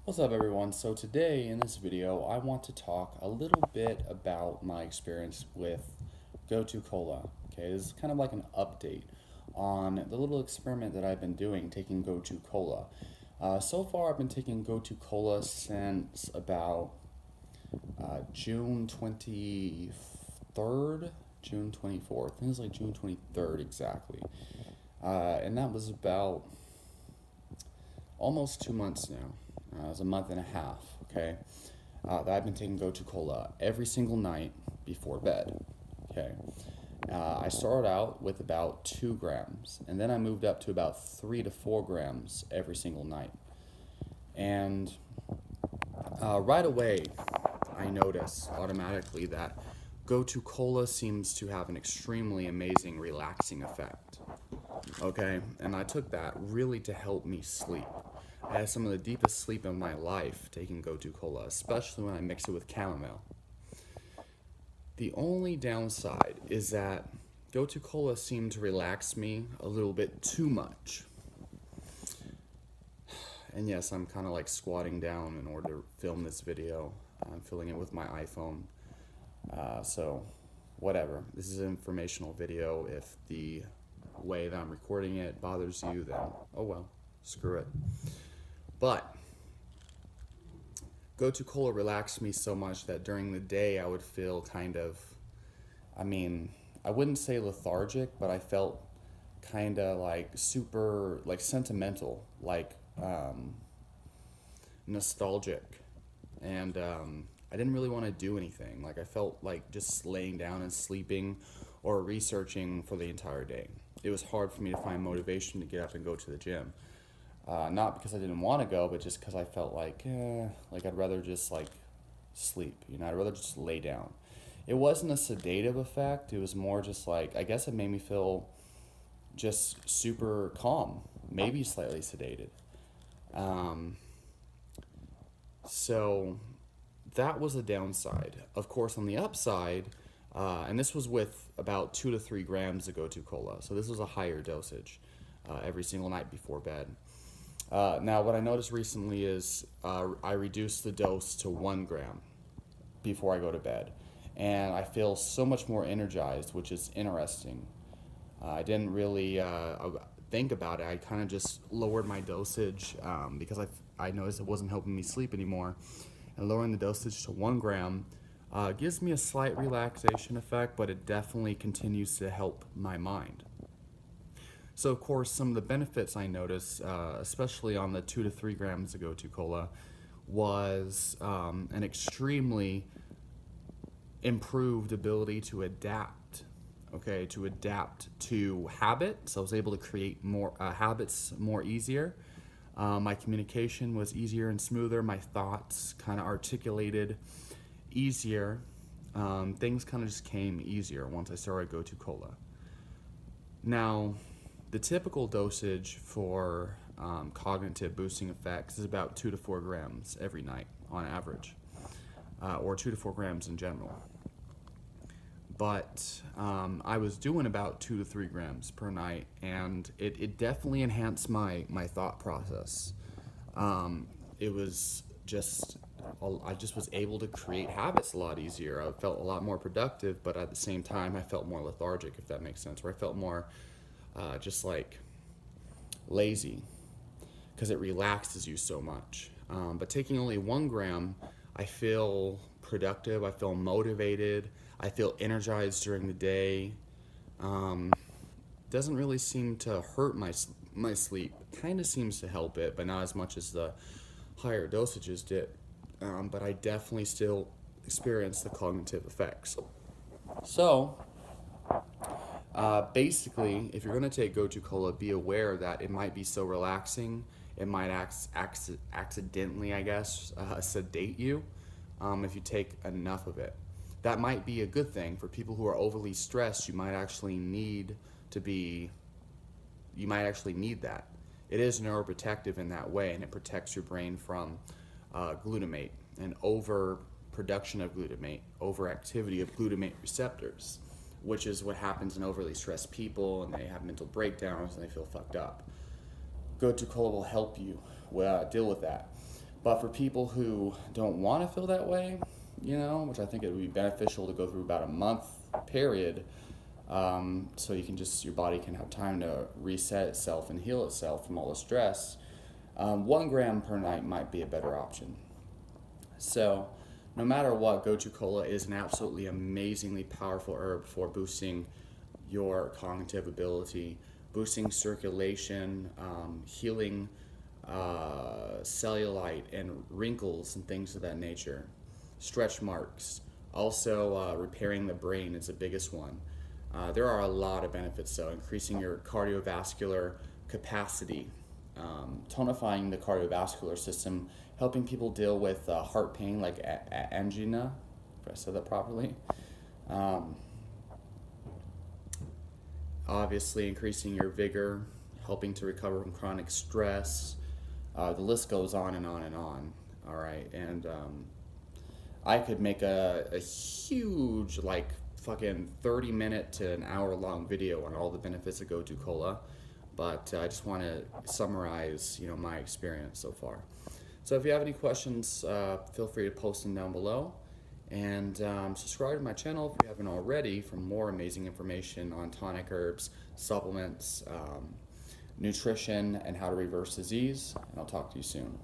What's up everyone? So today in this video I want to talk a little bit about my experience with Gotu Kola. Okay, this is kind of like an update on the little experiment that I've been doing taking Gotu Kola. So far I've been taking Gotu Kola since about June 23rd, June 24th. I think it's like June 23rd exactly. And that was about almost 2 months now. It was a month and a half, okay, that I've been taking Gotu Kola every single night before bed, okay. I started out with about 2 grams, and then I moved up to about 3 to 4 grams every single night. And right away, I notice automatically that Gotu Kola seems to have an extremely amazing relaxing effect. Okay, and I took that really to help me sleep. I had some of the deepest sleep of my life taking Gotu Kola, especially when I mix it with chamomile. The only downside is that Gotu Kola seemed to relax me a little bit too much. And yes, I'm kind of like squatting down in order to film this video. I'm filming it with my iPhone. So, whatever. This is an informational video. If the way that I'm recording it bothers you, then oh well, screw it. But Gotu Kola relaxed me so much that during the day I would feel kind of, I wouldn't say lethargic, but I felt kind of like super, like sentimental, like nostalgic. And I didn't really want to do anything. Like I felt like just laying down and sleeping or researching for the entire day. It was hard for me to find motivation to get up and go to the gym. Not because I didn't want to go, but just because I felt like I'd rather just like sleep. I'd rather just lay down. It wasn't a sedative effect. It was more just like, I guess it made me feel just super calm, maybe slightly sedated. So that was a downside. Of course, on the upside, and this was with about 2 to 3 grams of Gotu Kola. So this was a higher dosage every single night before bed. Now, what I noticed recently is I reduced the dose to 1 gram before I go to bed. And I feel so much more energized, which is interesting. I didn't really think about it. I kind of just lowered my dosage because I noticed it wasn't helping me sleep anymore. And lowering the dosage to 1 gram gives me a slight relaxation effect, but it definitely continues to help my mind. So of course, some of the benefits I noticed, especially on the 2 to 3 grams of Gotu Kola, was an extremely improved ability to adapt. Okay, to adapt to habits. I was able to create more habits more easier. My communication was easier and smoother. My thoughts kind of articulated easier. Things kind of just came easier once I started Gotu Kola. Now, the typical dosage for cognitive boosting effects is about 2 to 4 grams every night on average, or 2 to 4 grams in general. But I was doing about 2 to 3 grams per night, and it definitely enhanced my thought process. It was just, I just was able to create habits a lot easier. I felt a lot more productive, but at the same time I felt more lethargic, if that makes sense, or I felt more just like lazy because it relaxes you so much. But taking only 1 gram, I feel productive, I feel motivated, I feel energized during the day. Doesn't really seem to hurt my sleep. Kind of seems to help it, but not as much as the higher dosages did. But I definitely still experience the cognitive effects. So, basically, if you're going to take Gotu Kola, be aware that it might be so relaxing, it might accidentally, I guess, sedate you if you take enough of it. That might be a good thing. For people who are overly stressed, you might actually need that. It is neuroprotective in that way, and it protects your brain from glutamate and overproduction of glutamate, overactivity of glutamate receptors, which is what happens in overly stressed people, and they have mental breakdowns and they feel fucked up. Gotu Kola will help you deal with that. But for people who don't want to feel that way, you know, which I think it would be beneficial to go through about a month period, so you can just, your body can have time to reset itself and heal itself from all the stress. 1 gram per night might be a better option. So, no matter what, Gotu Kola is an absolutely amazingly powerful herb for boosting your cognitive ability, boosting circulation, healing cellulite and wrinkles and things of that nature, stretch marks, also repairing the brain is the biggest one. There are a lot of benefits, so increasing your cardiovascular capacity, tonifying the cardiovascular system, helping people deal with heart pain like angina, if I said that properly. Obviously increasing your vigor, helping to recover from chronic stress. The list goes on and on and on. All right, and I could make a huge, like, fucking 30-minute to an hour-long video on all the benefits of Gotu Kola, but I just want to summarize, you know, my experience so far. So if you have any questions, feel free to post them down below, and subscribe to my channel if you haven't already for more amazing information on tonic herbs, supplements, nutrition, and how to reverse disease, and I'll talk to you soon.